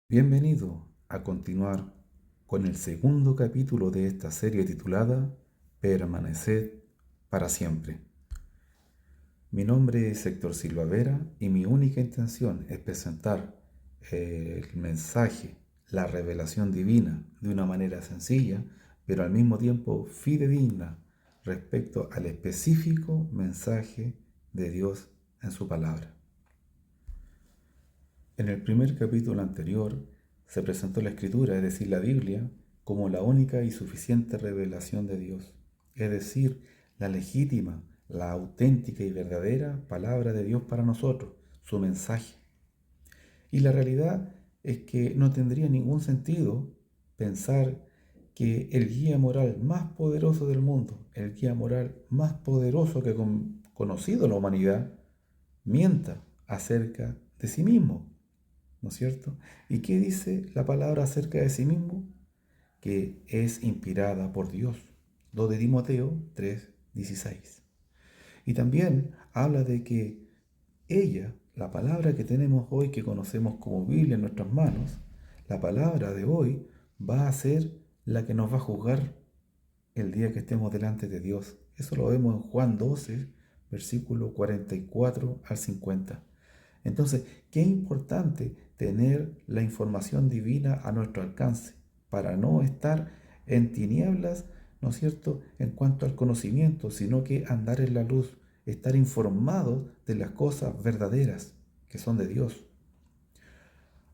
Bienvenido a continuar con el segundo capítulo de esta serie titulada Permaneced para siempre. Mi nombre es Héctor Silva Vera y mi única intención es presentar el mensaje, la revelación divina de una manera sencilla, pero al mismo tiempo fidedigna respecto al específico mensaje de Dios en su palabra. En el primer capítulo anterior se presentó la Escritura, es decir, la Biblia, como la única y suficiente revelación de Dios, es decir, la legítima, la auténtica y verdadera palabra de Dios para nosotros, su mensaje. Y la realidad es que no tendría ningún sentido pensar que el guía moral más poderoso del mundo, el guía moral más poderoso que ha conocido la humanidad, mienta acerca de sí mismo. ¿No es cierto? ¿Y qué dice la palabra acerca de sí mismo? Que es inspirada por Dios. 2 de Timoteo 3:16. Y también habla de que ella, la palabra que tenemos hoy, que conocemos como Biblia en nuestras manos, la palabra de hoy va a ser la que nos va a juzgar el día que estemos delante de Dios. Eso lo vemos en Juan 12, versículo 44 al 50. Entonces, qué importante tener la información divina a nuestro alcance para no estar en tinieblas, ¿no es cierto?, en cuanto al conocimiento, sino que andar en la luz, estar informados de las cosas verdaderas que son de Dios.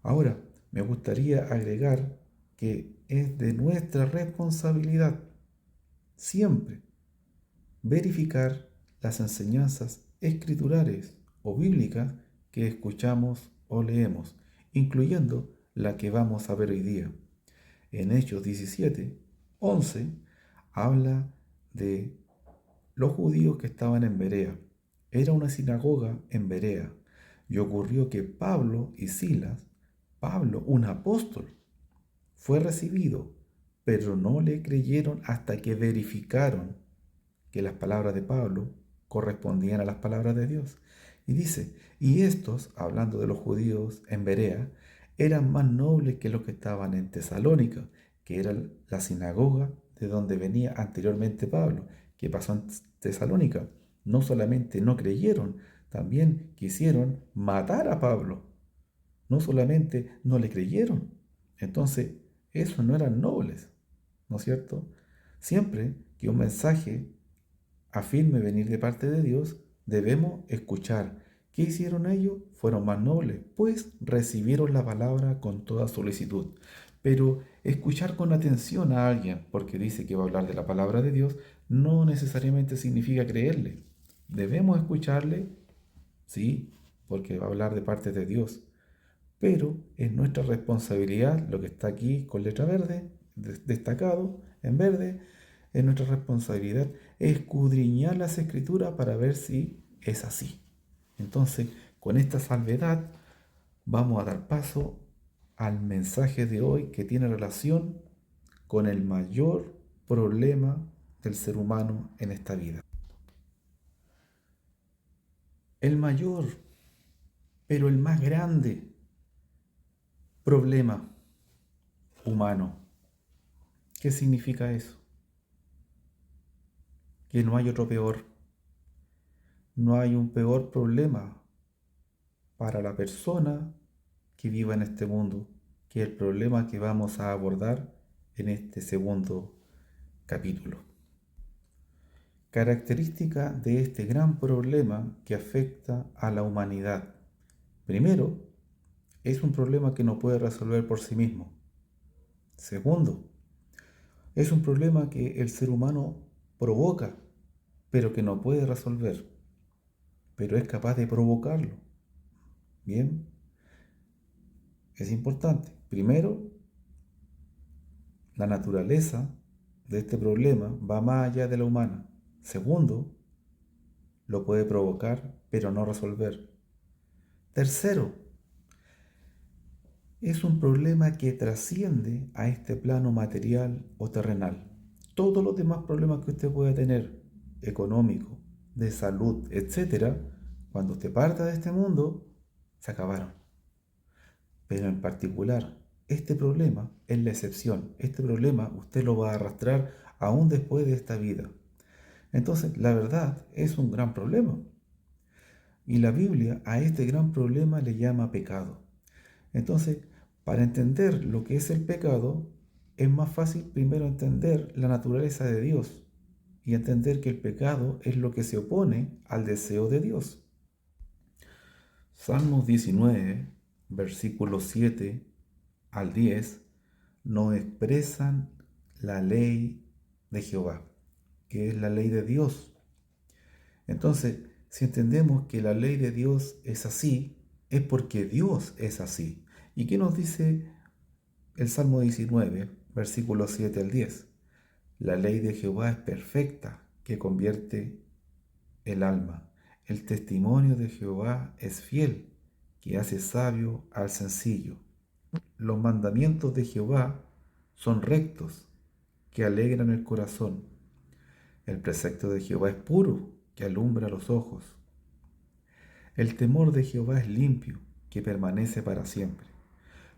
Ahora, me gustaría agregar que es de nuestra responsabilidad siempre verificar las enseñanzas escriturales o bíblicas que escuchamos o leemos, incluyendo la que vamos a ver hoy día. En Hechos 17:11 habla de los judíos que estaban en Berea. Era una sinagoga en Berea y ocurrió que Pablo y Silas, Pablo, un apóstol, fue recibido, pero no le creyeron hasta que verificaron que las palabras de Pablo correspondían a las palabras de Dios. Y dice, y estos, hablando de los judíos en Berea, eran más nobles que los que estaban en Tesalónica, que era la sinagoga de donde venía anteriormente Pablo, que pasó en Tesalónica. No solamente no creyeron, también quisieron matar a Pablo. No solamente no le creyeron. Entonces, esos no eran nobles, ¿no es cierto? Siempre que un mensaje afirme venir de parte de Dios, debemos escuchar. ¿Qué hicieron ellos? Fueron más nobles, pues recibieron la palabra con toda solicitud. Pero escuchar con atención a alguien, porque dice que va a hablar de la palabra de Dios, no necesariamente significa creerle. Debemos escucharle, sí, porque va a hablar de parte de Dios. Pero es nuestra responsabilidad, lo que está aquí con letra verde, destacado en verde, es nuestra responsabilidad escudriñar las escrituras para ver si es así. Entonces, con esta salvedad, vamos a dar paso al mensaje de hoy que tiene relación con el mayor problema del ser humano en esta vida. El mayor, pero el más grande problema humano. ¿Qué significa eso? Que no hay otro peor. No hay un peor problema para la persona que viva en este mundo que el problema que vamos a abordar en este segundo capítulo. Característica de este gran problema que afecta a la humanidad. Primero, es un problema que no puede resolver por sí mismo. Segundo, es un problema que el ser humano provoca, pero que no puede resolver, pero es capaz de provocarlo. Bien, es importante. Primero, la naturaleza de este problema va más allá de la humana. Segundo, lo puede provocar, pero no resolver. Tercero, es un problema que trasciende a este plano material o terrenal. Todos los demás problemas que usted pueda tener, económico, de salud, etcétera, cuando usted parta de este mundo, se acabaron. Pero en particular, este problema es la excepción. Este problema usted lo va a arrastrar aún después de esta vida. Entonces, la verdad es un gran problema. Y la Biblia a este gran problema le llama pecado. Entonces, para entender lo que es el pecado, es más fácil primero entender la naturaleza de Dios y entender que el pecado es lo que se opone al deseo de Dios. Salmos 19, versículos 7 al 10, nos expresan la ley de Jehová, que es la ley de Dios. Entonces, si entendemos que la ley de Dios es así, es porque Dios es así. ¿Y qué nos dice el Salmo 19, versículos 7 al 10? La ley de Jehová es perfecta, que convierte el alma. El testimonio de Jehová es fiel, que hace sabio al sencillo. Los mandamientos de Jehová son rectos, que alegran el corazón. El precepto de Jehová es puro, que alumbra los ojos. El temor de Jehová es limpio, que permanece para siempre.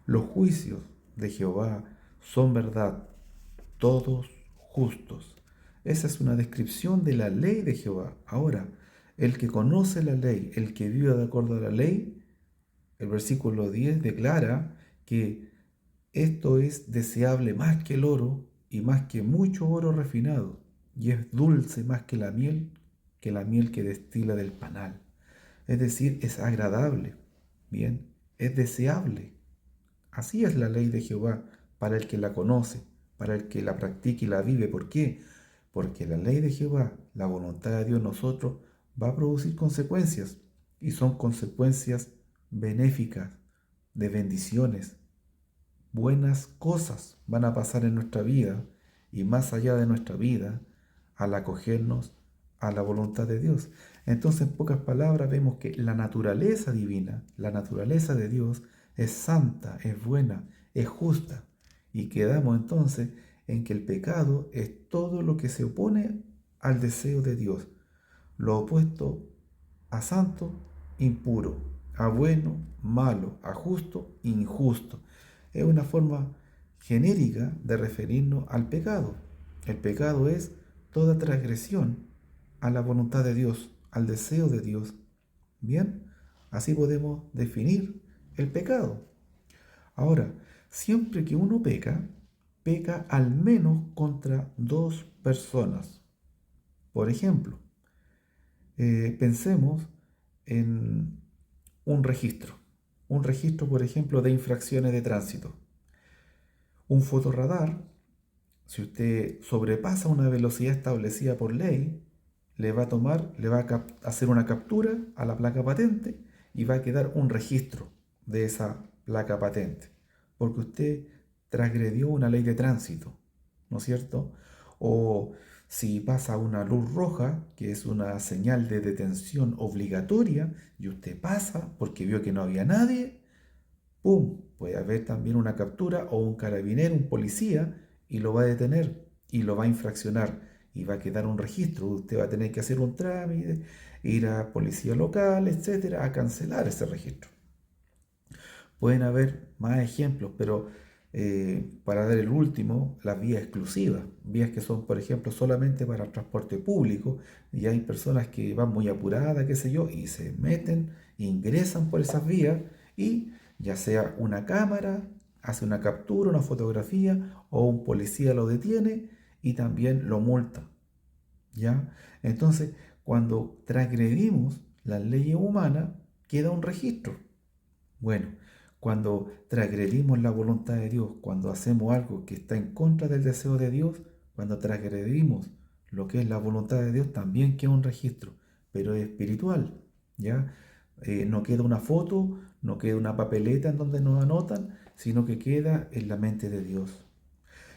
Los juicios de Jehová son verdad, todos justos. Esa es una descripción de la ley de Jehová. Ahora, el que conoce la ley, el que vive de acuerdo a la ley, el versículo 10 declara que esto es deseable más que el oro y más que mucho oro refinado, y es dulce más que la miel que destila del panal. Es decir, es agradable, bien, es deseable. Así es la ley de Jehová para el que la conoce, para el que la practica y la vive. ¿Por qué? Porque la ley de Jehová, la voluntad de Dios en nosotros, va a producir consecuencias, y son consecuencias benéficas, de bendiciones. Buenas cosas van a pasar en nuestra vida y más allá de nuestra vida al acogernos a la voluntad de Dios. Entonces, en pocas palabras, vemos que la naturaleza divina, la naturaleza de Dios es santa, es buena, es justa. Y quedamos entonces en que el pecado es todo lo que se opone al deseo de Dios. Lo opuesto a santo, impuro; a bueno, malo; a justo, injusto. Es una forma genérica de referirnos al pecado. El pecado es toda transgresión a la voluntad de Dios, al deseo de Dios. Bien, así podemos definir el pecado. Ahora, siempre que uno peca, peca al menos contra dos personas. Por ejemplo, pensemos en un registro, por ejemplo, de infracciones de tránsito. Un fotorradar, si usted sobrepasa una velocidad establecida por ley, le va a hacer una captura a la placa patente y va a quedar un registro de esa placa patente, porque usted transgredió una ley de tránsito, ¿no es cierto? O si pasa una luz roja, que es una señal de detención obligatoria, y usted pasa porque vio que no había nadie, ¡pum! Puede haber también una captura o un carabinero, un policía, y lo va a detener y lo va a infraccionar y va a quedar un registro. Usted va a tener que hacer un trámite, ir a policía local, etcétera, a cancelar ese registro. Pueden haber más ejemplos, pero para dar el último, las vías exclusivas, vías que son, por ejemplo, solamente para el transporte público, y hay personas que van muy apuradas, qué sé yo, y se meten, ingresan por esas vías, y ya sea una cámara hace una captura, una fotografía, o un policía lo detiene y también lo multa, ¿ya? Entonces, cuando transgredimos las leyes humanas, queda un registro. Bueno, cuando transgredimos la voluntad de Dios, cuando hacemos algo que está en contra del deseo de Dios, cuando transgredimos lo que es la voluntad de Dios, también queda un registro, pero es espiritual, ¿ya? No queda una foto, no queda una papeleta en donde nos anotan, sino que queda en la mente de Dios.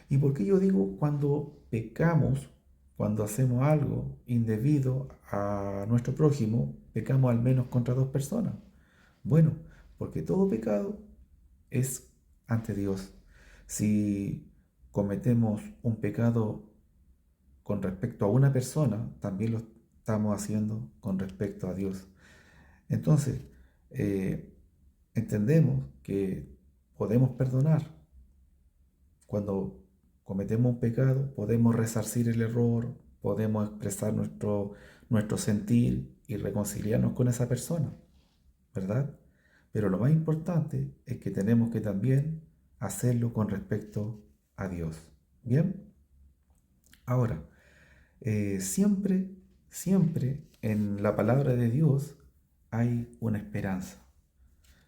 ¿Y por qué yo digo cuando pecamos, cuando hacemos algo indebido a nuestro prójimo, pecamos al menos contra dos personas? Bueno, porque todo pecado es ante Dios. Si cometemos un pecado con respecto a una persona, también lo estamos haciendo con respecto a Dios. Entonces, entendemos que podemos perdonar. Cuando cometemos un pecado, podemos resarcir el error, podemos expresar nuestro sentir y reconciliarnos con esa persona, ¿verdad? Pero lo más importante es que tenemos que también hacerlo con respecto a Dios. ¿Bien? Ahora, siempre en la palabra de Dios hay una esperanza.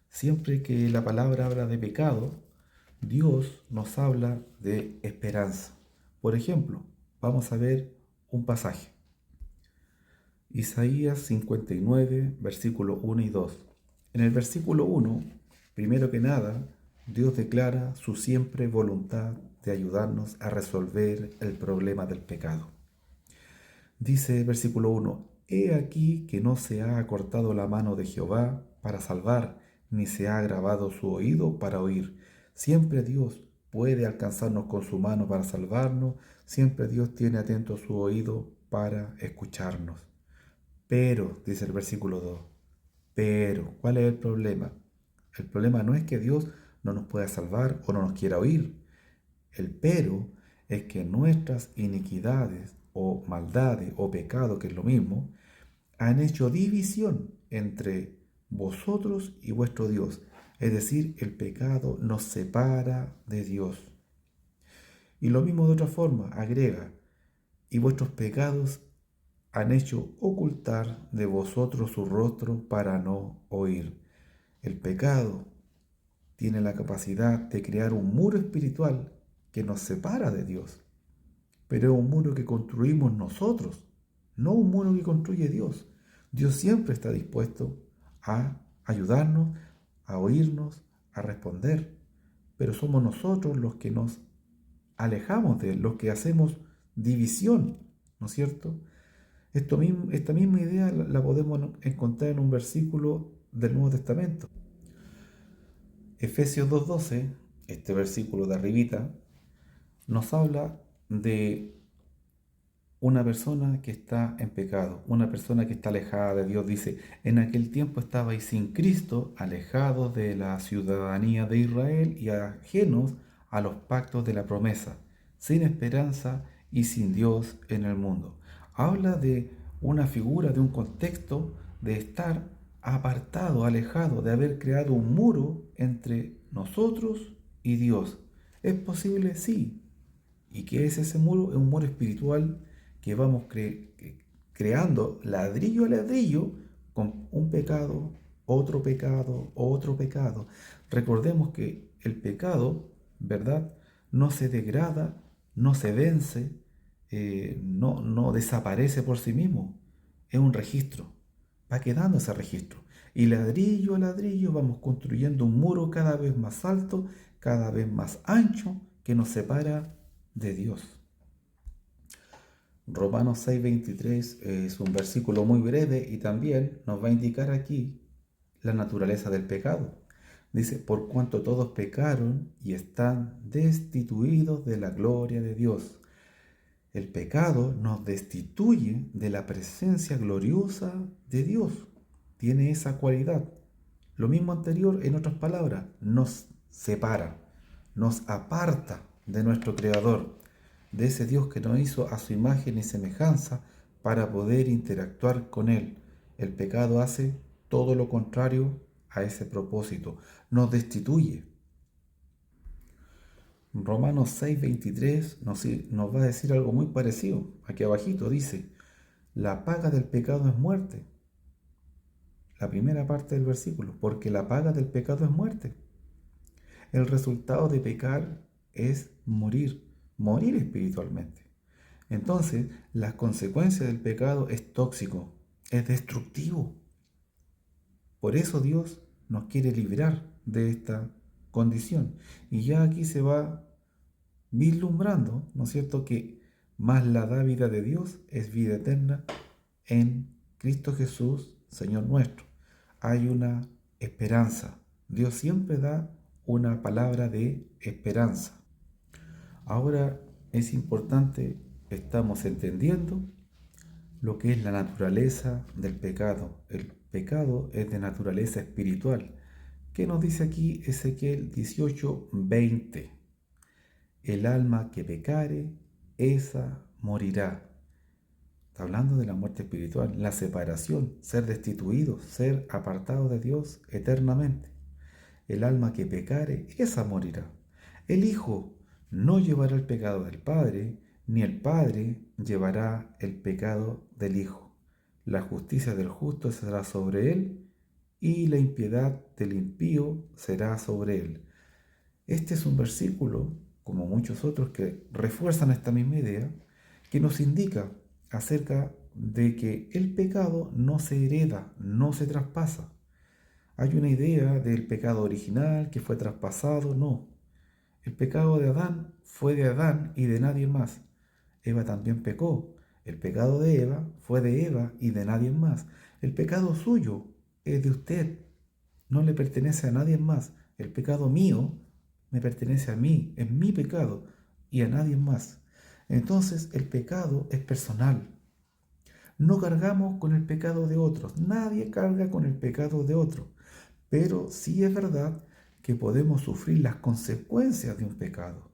Siempre que la palabra habla de pecado, Dios nos habla de esperanza. Por ejemplo, vamos a ver un pasaje. Isaías 59, versículos 1 y 2. En el versículo 1, primero que nada, Dios declara su siempre voluntad de ayudarnos a resolver el problema del pecado. Dice el versículo 1, He aquí que no se ha acortado la mano de Jehová para salvar, ni se ha agravado su oído para oír. Siempre Dios puede alcanzarnos con su mano para salvarnos, siempre Dios tiene atento su oído para escucharnos. Pero, dice el versículo 2, pero, ¿cuál es el problema? El problema no es que Dios no nos pueda salvar o no nos quiera oír. El pero es que nuestras iniquidades o maldades o pecados, que es lo mismo, han hecho división entre vosotros y vuestro Dios. Es decir, el pecado nos separa de Dios. Y lo mismo de otra forma, agrega, y vuestros pecados han hecho ocultar de vosotros su rostro para no oír. El pecado tiene la capacidad de crear un muro espiritual que nos separa de Dios. Pero es un muro que construimos nosotros, no un muro que construye Dios. Dios siempre está dispuesto a ayudarnos, a oírnos, a responder. Pero somos nosotros los que nos alejamos de Él, los que hacemos división, ¿no es cierto? Esta misma idea la podemos encontrar en un versículo del Nuevo Testamento. Efesios 2:12, este versículo de arribita, nos habla de una persona que está en pecado, una persona que está alejada de Dios. Dice, en aquel tiempo estabais sin Cristo, alejados de la ciudadanía de Israel y ajenos a los pactos de la promesa, sin esperanza y sin Dios en el mundo. Habla de una figura, de un contexto de estar apartado, alejado, de haber creado un muro entre nosotros y Dios. ¿Es posible? Sí. ¿Y qué es ese muro? Es un muro espiritual que vamos creando ladrillo a ladrillo con un pecado, otro pecado, otro pecado. Recordemos que el pecado, ¿verdad? No se degrada, no se vence, no desaparece por sí mismo. Es un registro. Va quedando ese registro. Y ladrillo a ladrillo vamos construyendo un muro cada vez más alto, cada vez más ancho, que nos separa de Dios. Romanos 6:23 es un versículo muy breve y también nos va a indicar aquí la naturaleza del pecado. Dice, por cuanto todos pecaron y están destituidos de la gloria de Dios. El pecado nos destituye de la presencia gloriosa de Dios. Tiene esa cualidad. Lo mismo anterior, en otras palabras, nos separa, nos aparta de nuestro Creador, de ese Dios que nos hizo a su imagen y semejanza para poder interactuar con Él. El pecado hace todo lo contrario a ese propósito, nos destituye. Romanos 6:23 nos va a decir algo muy parecido. Aquí abajito dice, la paga del pecado es muerte. La primera parte del versículo, porque la paga del pecado es muerte. El resultado de pecar es morir espiritualmente. Entonces, las consecuencias del pecado es tóxico, es destructivo. Por eso Dios nos quiere librar de esta condición. Y ya aquí se va vislumbrando, ¿no es cierto?, que más la dávida de Dios es vida eterna en Cristo Jesús, Señor nuestro. Hay una esperanza. Dios siempre da una palabra de esperanza. Ahora es importante, estamos entendiendo lo que es la naturaleza del pecado. El pecado es de naturaleza espiritual, ¿Qué nos dice aquí Ezequiel 18:20? El alma que pecare, esa morirá. Está hablando de la muerte espiritual, la separación, ser destituidos, ser apartados de Dios eternamente. El alma que pecare, esa morirá. El Hijo no llevará el pecado del Padre, ni el Padre llevará el pecado del Hijo. La justicia del justo será sobre él, y la impiedad del impío será sobre él. Este es un versículo, como muchos otros que refuerzan esta misma idea, que nos indica acerca de que el pecado no se hereda, no se traspasa. Hay una idea del pecado original que fue traspasado, no. El pecado de Adán fue de Adán y de nadie más. Eva también pecó. El pecado de Eva fue de Eva y de nadie más. El pecado suyo es de usted, no le pertenece a nadie más. El pecado mío me pertenece a mí, es mi pecado y a nadie más. Entonces el pecado es personal. No cargamos con el pecado de otros, nadie carga con el pecado de otro, pero sí es verdad que podemos sufrir las consecuencias de un pecado.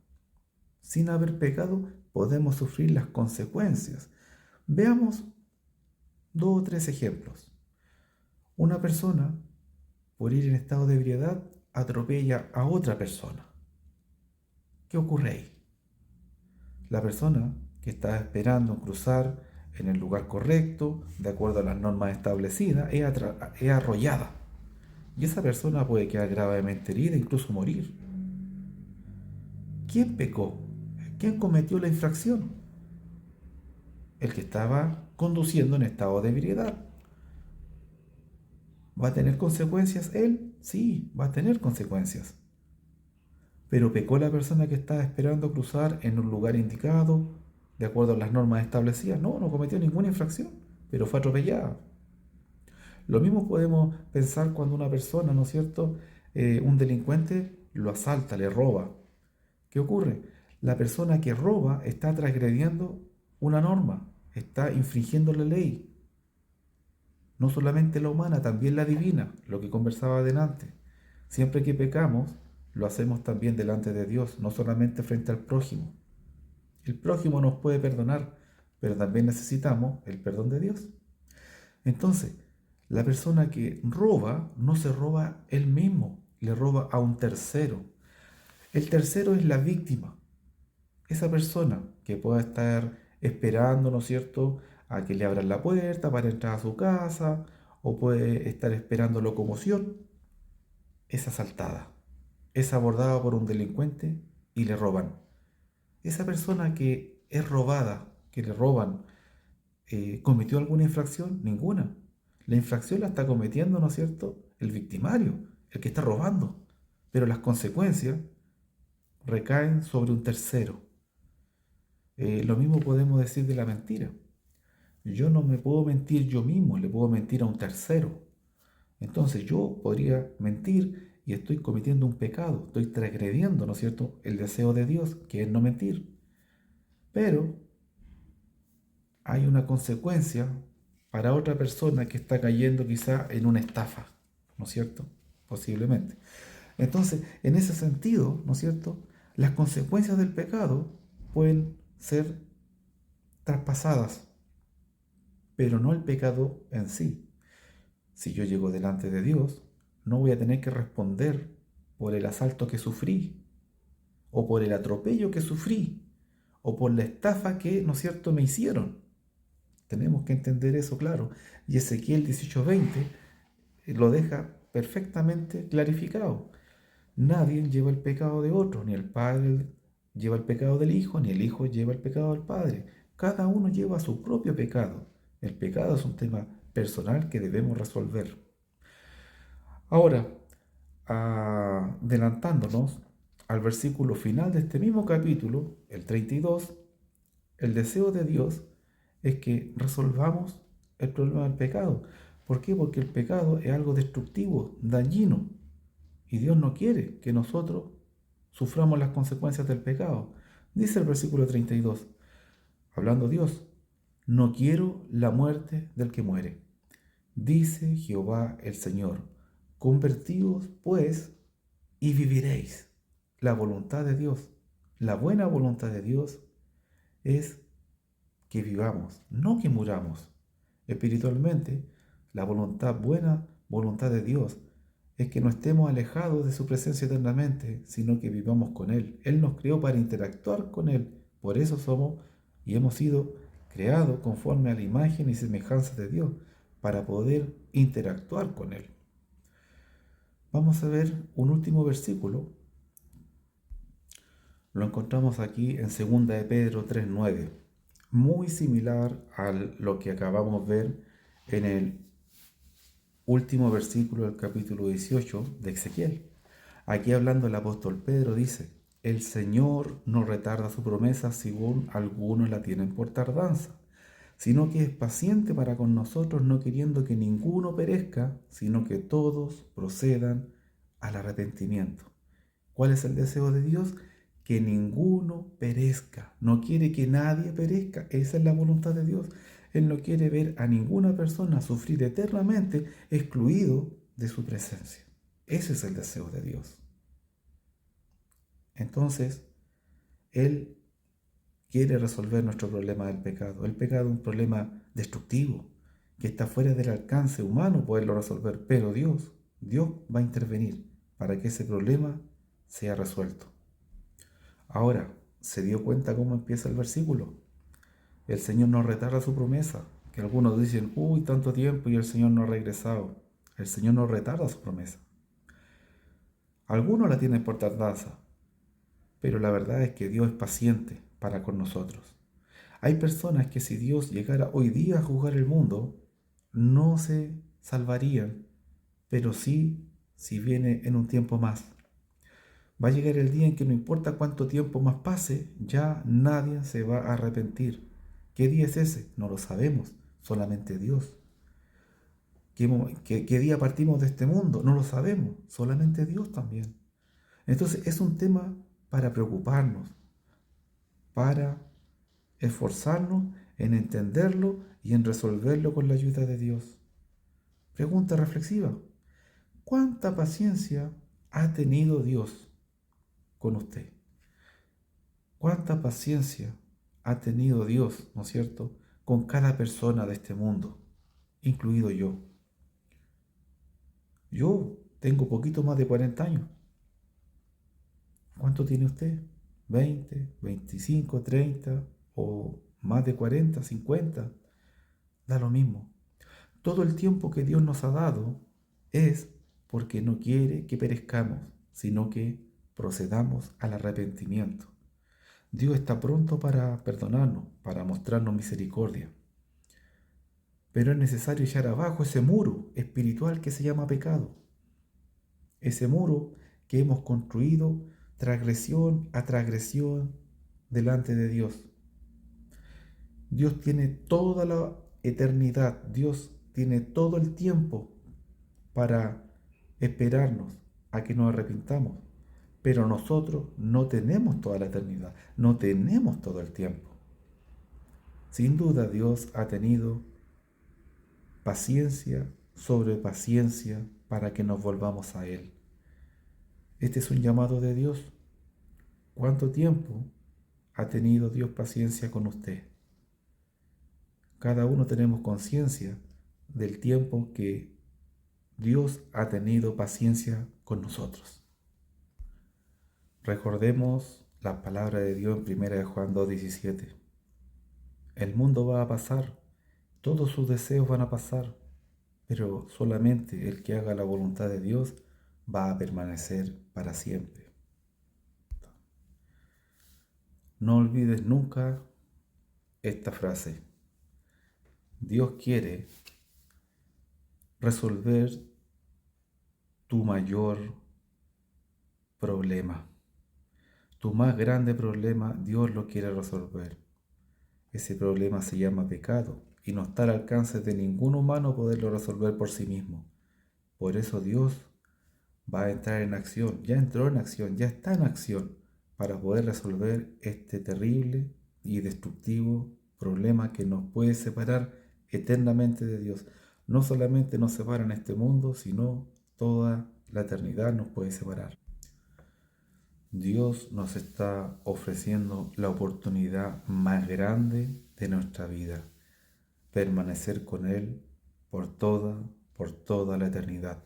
Sin haber pecado, podemos sufrir las consecuencias. Veamos 2 o 3 ejemplos. Una persona, por ir en estado de ebriedad, atropella a otra persona. ¿Qué ocurre ahí? La persona que está esperando cruzar en el lugar correcto, de acuerdo a las normas establecidas, es arrollada. Y esa persona puede quedar gravemente herida, incluso morir. ¿Quién pecó? ¿Quién cometió la infracción? El que estaba conduciendo en estado de ebriedad. ¿Va a tener consecuencias él? Sí, va a tener consecuencias. Pero pecó la persona que estaba esperando cruzar en un lugar indicado, de acuerdo a las normas establecidas. No, no cometió ninguna infracción, pero fue atropellada. Lo mismo podemos pensar cuando una persona, ¿no es cierto?, un delincuente lo asalta, le roba. ¿Qué ocurre? La persona que roba está transgrediendo una norma, está infringiendo la ley. No solamente la humana, también la divina, lo que conversaba adelante. Siempre que pecamos, lo hacemos también delante de Dios, no solamente frente al prójimo. El prójimo nos puede perdonar, pero también necesitamos el perdón de Dios. Entonces, la persona que roba no se roba él mismo, le roba a un tercero. El tercero es la víctima. Esa persona que pueda estar esperando, ¿no es cierto?, a que le abran la puerta para entrar a su casa, o puede estar esperando locomoción, es asaltada, es abordada por un delincuente y le roban. Esa persona que es robada, que le roban, ¿cometió alguna infracción? Ninguna. La infracción la está cometiendo, ¿no es cierto?, el victimario, el que está robando. Pero las consecuencias recaen sobre un tercero. Lo mismo podemos decir de la mentira. Yo no me puedo mentir yo mismo, le puedo mentir a un tercero. Entonces yo podría mentir y estoy cometiendo un pecado, estoy transgrediendo, ¿no es cierto?, el deseo de Dios, que es no mentir. Pero hay una consecuencia para otra persona que está cayendo quizá en una estafa, ¿no es cierto? Posiblemente. Entonces, en ese sentido, ¿no es cierto?, las consecuencias del pecado pueden ser traspasadas, pero no el pecado en sí. Si yo llego delante de Dios, no voy a tener que responder por el asalto que sufrí, o por el atropello que sufrí, o por la estafa que, ¿no es cierto?, me hicieron. Tenemos que entender eso claro. Y Ezequiel 18:20 lo deja perfectamente clarificado. Nadie lleva el pecado de otro, ni el Padre lleva el pecado del Hijo, ni el Hijo lleva el pecado del Padre. Cada uno lleva su propio pecado. El pecado es un tema personal que debemos resolver. Ahora, adelantándonos al versículo final de este mismo capítulo, el 32, el deseo de Dios es que resolvamos el problema del pecado. ¿Por qué? Porque el pecado es algo destructivo, dañino, y Dios no quiere que nosotros suframos las consecuencias del pecado. Dice el versículo 32, hablando Dios, no quiero la muerte del que muere. Dice Jehová el Señor, Convertíos, pues, y viviréis. La voluntad de Dios, la buena voluntad de Dios es que vivamos, no que muramos. Espiritualmente, la voluntad buena, voluntad de Dios, es que no estemos alejados de su presencia eternamente, sino que vivamos con Él. Él nos creó para interactuar con Él. Por eso somos y hemos sido creados conforme a la imagen y semejanza de Dios, para poder interactuar con Él. Vamos a ver un último versículo. Lo encontramos aquí en 2 de Pedro 3:9, muy similar a lo que acabamos de ver en el último versículo del capítulo 18 de Ezequiel. Aquí hablando el apóstol Pedro dice: el Señor no retarda su promesa según algunos la tienen por tardanza, sino que es paciente para con nosotros, no queriendo que ninguno perezca, sino que todos procedan al arrepentimiento. ¿Cuál es el deseo de Dios? Que ninguno perezca. No quiere que nadie perezca. Esa es la voluntad de Dios. Él no quiere ver a ninguna persona sufrir eternamente excluido de su presencia. Ese es el deseo de Dios. Entonces, Él quiere resolver nuestro problema del pecado. El pecado es un problema destructivo que está fuera del alcance humano poderlo resolver, pero Dios va a intervenir para que ese problema sea resuelto. Ahora, ¿se dio cuenta cómo empieza el versículo? El Señor no retarda su promesa, que algunos dicen: uy, tanto tiempo y el Señor no ha regresado. El Señor no retarda su promesa. Algunos la tienen por tardanza, pero la verdad es que Dios es paciente para con nosotros. Hay personas que si Dios llegara hoy día a juzgar el mundo, no se salvarían, pero sí si viene en un tiempo más. Va a llegar el día en que no importa cuánto tiempo más pase, ya nadie se va a arrepentir. ¿Qué día es ese? No lo sabemos, solamente Dios. ¿Qué día partimos de este mundo? No lo sabemos, solamente Dios también. Entonces es un tema para preocuparnos, para esforzarnos en entenderlo y en resolverlo con la ayuda de Dios. Pregunta reflexiva: ¿cuánta paciencia ha tenido Dios con usted? ¿Cuánta paciencia ha tenido Dios, ¿no es cierto?, con cada persona de este mundo, incluido yo? Yo tengo poquito más de 40 años. ¿Cuánto tiene usted? ¿20, 25, 30 o más de 40, 50? Da lo mismo. Todo el tiempo que Dios nos ha dado es porque no quiere que perezcamos, sino que procedamos al arrepentimiento. Dios está pronto para perdonarnos, para mostrarnos misericordia. Pero es necesario echar abajo ese muro espiritual que se llama pecado. Ese muro que hemos construido transgresión a transgresión delante de Dios. Dios tiene toda la eternidad, Dios tiene todo el tiempo para esperarnos a que nos arrepintamos. Pero nosotros no tenemos toda la eternidad, no tenemos todo el tiempo. Sin duda Dios ha tenido paciencia sobre paciencia para que nos volvamos a Él. Este es un llamado de Dios. ¿Cuánto tiempo ha tenido Dios paciencia con usted? Cada uno tenemos conciencia del tiempo que Dios ha tenido paciencia con nosotros. Recordemos la palabra de Dios en 1 de Juan 2:17. El mundo va a pasar, todos sus deseos van a pasar, pero solamente el que haga la voluntad de Dios va a permanecer para siempre. No olvides nunca esta frase: Dios quiere resolver tu mayor problema. Tu más grande problema, Dios lo quiere resolver. Ese problema se llama pecado y no está al alcance de ningún humano poderlo resolver por sí mismo. Por eso Dios va a entrar en acción, ya entró en acción, ya está en acción para poder resolver este terrible y destructivo problema que nos puede separar eternamente de Dios. No solamente nos separa en este mundo, sino toda la eternidad nos puede separar. Dios nos está ofreciendo la oportunidad más grande de nuestra vida, permanecer con Él por toda la eternidad.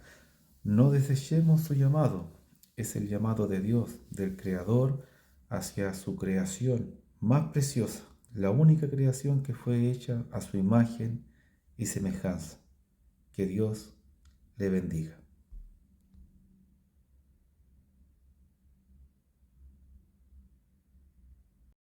No desechemos su llamado, es el llamado de Dios, del Creador, hacia su creación más preciosa, la única creación que fue hecha a su imagen y semejanza. Que Dios le bendiga.